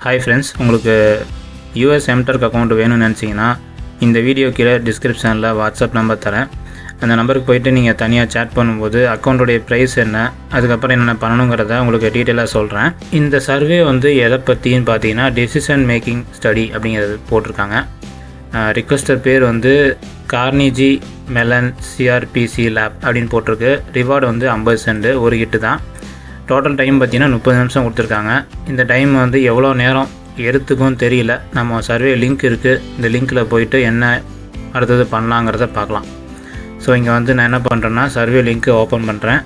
Hi friends, உங்களுக்கு US MTurk account வேணும்னு நினச்சிங்கன்னா இந்த வீடியோ கீழே டிஸ்கிரிப்ஷனில் வாட்ஸ்அப் நம்பர் தரேன். அந்த நம்பருக்கு போய்ட்டு நீங்கள் தனியாக சேட் பண்ணும்போது அக்கௌண்ட்டுடைய ப்ரைஸ் என்ன, அதுக்கப்புறம் என்னென்ன பண்ணணுங்கிறத உங்களுக்கு டீட்டெயிலாக சொல்கிறேன். இந்த சர்வே எதை பற்றின்னு பார்த்தீங்கன்னா டெசிஷன் மேக்கிங் ஸ்டடி அப்படிங்கிறது போட்டிருக்காங்க. ரிக்வெஸ்டர் பேர் கார்னிஜி மெலன் சிஆர்பிசி லேப் அப்படின்னு போட்டிருக்கு. ரிவார்டு 50 சென்ட், ஒரு ஹிட்டு தான். டோட்டல் டைம் பார்த்தீங்கன்னா 30 நிமிஷம் கொடுத்துருக்காங்க. இந்த டைம் எவ்வளோ நேரம் எடுத்துக்கும் தெரியல. நம்ம சர்வே லிங்க் இருக்குது, இந்த லிங்க்கில் போயிட்டு என்ன அடுத்தது பண்ணலாங்கிறத பார்க்கலாம். ஸோ இங்கே நான் என்ன பண்ணுறேன்னா சர்வே லிங்க்கு ஓப்பன் பண்ணுறேன்.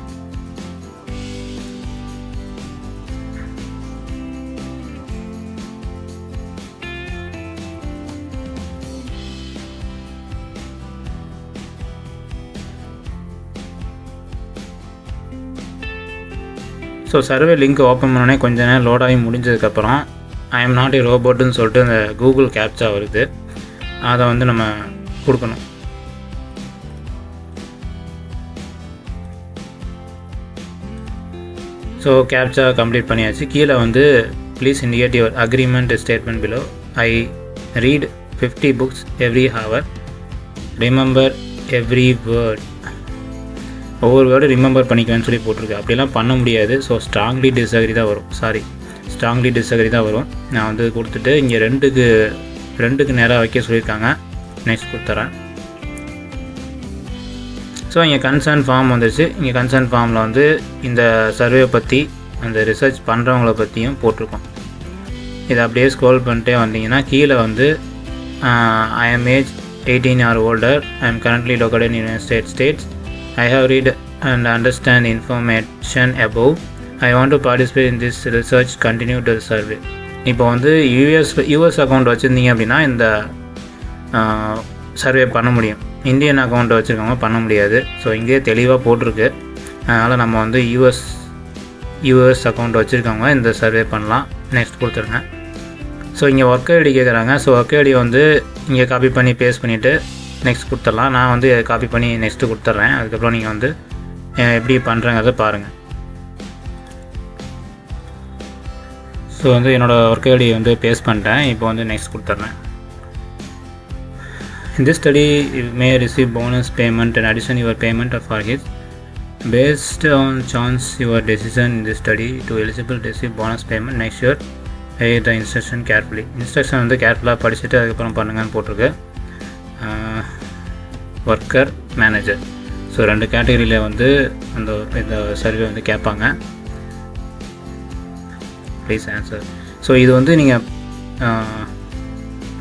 ஸோ சர்வே லிங்க் ஓப்பன் பண்ணோடனே கொஞ்ச நேரம் லோடாகி முடிஞ்சதுக்கப்புறம் ஐ எம் நாட் ஏ ரோபோட்டுன்னு சொல்லிட்டு அந்த கூகுள் கேப்சா வருது. அதை நம்ம கொடுக்கணும். ஸோ கேப்சா கம்ப்ளீட் பண்ணியாச்சு. கீழே please indicate your agreement statement below. I read 50 books every hour. Remember every word. ஒவ்வொரு வேர்டு ரிமெம்பர் பண்ணிக்குவேன்னு சொல்லி போட்டிருக்கு. அப்படிலாம் பண்ண முடியாது. ஸோ ஸ்ட்ராங்லி டிஸ்அக்ரி தான் வரும். நான் கொடுத்துட்டு இங்கே ரெண்டுக்கு நேராக வைக்க சொல்லியிருக்காங்க. நெக்ஸ்ட் கொடுத்துறேன். ஸோ இங்கே கன்சர்ன் ஃபார்ம் வந்துச்சு. இங்கே கன்சர்ன் ஃபார்மில் இந்த சர்வே பற்றி அந்த ரிசர்ச் பண்ணுறவங்கள பற்றியும் போட்டிருக்கோம். இதை அப்படியே ஸ்க்ரோல் பண்ணிட்டே வந்தீங்கன்னா கீழே I am age 18 years older. I am currently located in United States. I have read and understand information above. I want to participate in this research. Continue to the survey. இப்போ US account வச்சுருந்தீங்க அப்படின்னா இந்த survey பண்ண முடியும். Indian account வச்சுருக்கவங்க பண்ண முடியாது. So இங்கேயே தெளிவாக போட்டிருக்கு. அதனால் நம்ம யூஎஸ் அக்கௌண்ட் வச்சுருக்கவங்க இந்த சர்வே பண்ணலாம். நெக்ஸ்ட் கொடுத்துருங்க. ஸோ இங்கே ஒர்க் ஐடி கேட்குறாங்க. ஸோ ஒர்க் ஐடி இங்கே காப்பி பண்ணி பேஸ்ட் பண்ணிவிட்டு நெக்ஸ்ட் கொடுத்துடலாம். நான் காப்பி பண்ணி நெக்ஸ்ட்டு கொடுத்துட்றேன். அதுக்கப்புறம் நீங்கள் எப்படி பண்ணுறங்கிறத பாருங்கள். ஸோ என்னோடய ஒர்க் ஐடி பேஸ்ட் பண்ணிட்டேன். இப்போ நெக்ஸ்ட் கொடுத்துட்றேன். In this study you may receive bonus payment in addition your payment for his based on chance your decision in this study to eligible to receive bonus payment. Make sure read the instruction carefully. Instruction கேர்ஃபுல்லாக படிச்சுட்டு அதுக்கப்புறம் பண்ணுங்கன்னு போட்டிருக்கு. Worker manager. So 2 கேட்டகரியில் இந்த survey கேட்பாங்க. Please answer. So இது நீங்கள்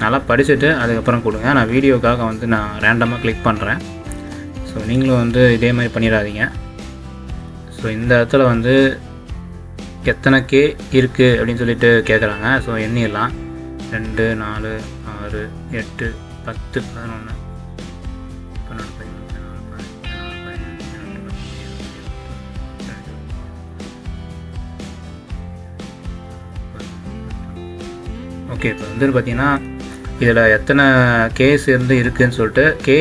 நல்லா படிச்சுட்டு அதுக்கப்புறம் கொடுங்க. நான் வீடியோக்காக நான் ரேண்டமாக கிளிக் பண்ணுறேன். ஸோ நீங்களும் இதே மாதிரி பண்ணிடாதீங்க. ஸோ இந்த இடத்துல எத்தனை கே இருக்குது அப்படின்னு சொல்லிட்டு கேட்குறாங்க. ஸோ எண்ணிடலாம். 2 4 6 8 10 11 ஓகே. இப்போ பார்த்தீங்கன்னா இதில் எத்தனை கேஸ் இருக்குதுன்னு சொல்லிட்டு கே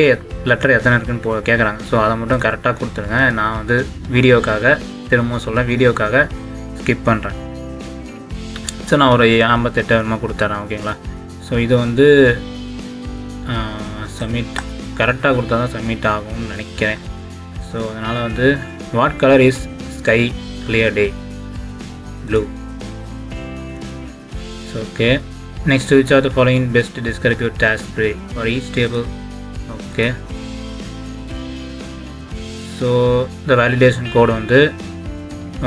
லெட்டர் எத்தனை இருக்குதுன்னு கேட்குறாங்க. ஸோ அதை மட்டும் கரெக்டாக கொடுத்துருங்க. நான் வீடியோக்காக திரும்பவும் சொல்கிறேன், வீடியோக்காக ஸ்கிப் பண்ணுறேன். ஸோ நான் ஒரு 58 கொடுத்துட்றேன். ஓகேங்களா? ஸோ இது சப்மிட் கரெக்டாக கொடுத்தா தான் சப்மிட் ஆகும்னு நினைக்கிறேன். ஸோ அதனால் what colour is sky clear day? Blue. So okay. Next, which are the following best describe your task tray for each table? Okay. So the validation code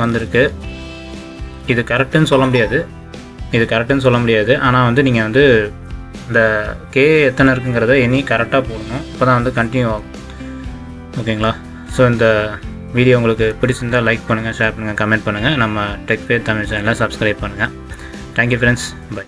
வந்திருக்கு. இது கரெக்டுன்னு சொல்ல முடியாது. ஆனால் நீங்கள் இந்த கே எத்தனை இருக்குங்கிறத இனி கரெக்டாக போடணும். அப்போ தான் கண்டினியூ ஆகும். ஓகேங்களா? ஸோ இந்த வீடியோ உங்களுக்கு பிடிச்சிருந்தால் லைக் பண்ணுங்கள், ஷேர் பண்ணுங்கள், கமெண்ட் பண்ணுங்கள். நம்ம டெக் ஃபேத் தமிழ் சேனலை சப்ஸ்கிரைப் பண்ணுங்கள். Thank you friends. பை.